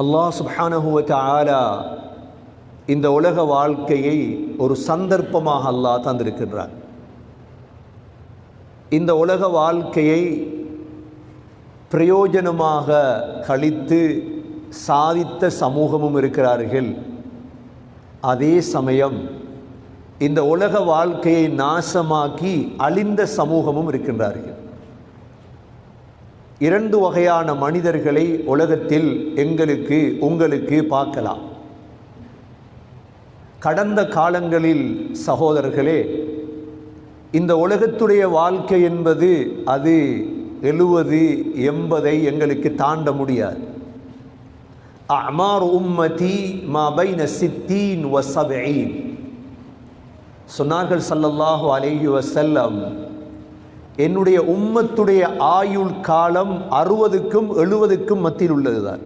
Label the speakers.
Speaker 1: அல்லாஹ் சுப்ஹானஹு வ தஆலா இந்த உலக வாழ்க்கையை ஒரு சந்தர்ப்பமாக அல்லாஹ் தந்திருக்கின்றார். இந்த உலக வாழ்க்கையை பிரயோஜனமாக கழித்து சாதித்த சமூகமும் இருக்கிறார்கள். அதே சமயம் இந்த உலக வாழ்க்கையை நாசமாக்கி அழிந்த சமூகமும் இருக்கின்றார்கள். இரண்டு வகையான மனிதர்களை உலகத்தில் எங்களுக்கு உங்களுக்கு பார்க்கலாம். கடந்த காலங்களில் சகோதரர்களே, இந்த உலகத்துடைய வாழ்க்கை என்பது அது 70-80 எங்களுக்கு தாண்ட முடியாது. அமார் உம்மதி மா பைன 60 வ 70 சொன்னார்கள் ஸல்லல்லாஹு அலைஹி வஸல்லம், என்னுடைய உம்மத்துடைய ஆயுள் காலம் 60க்கும் 70க்கும் மத்தியில் உள்ளதுதான்.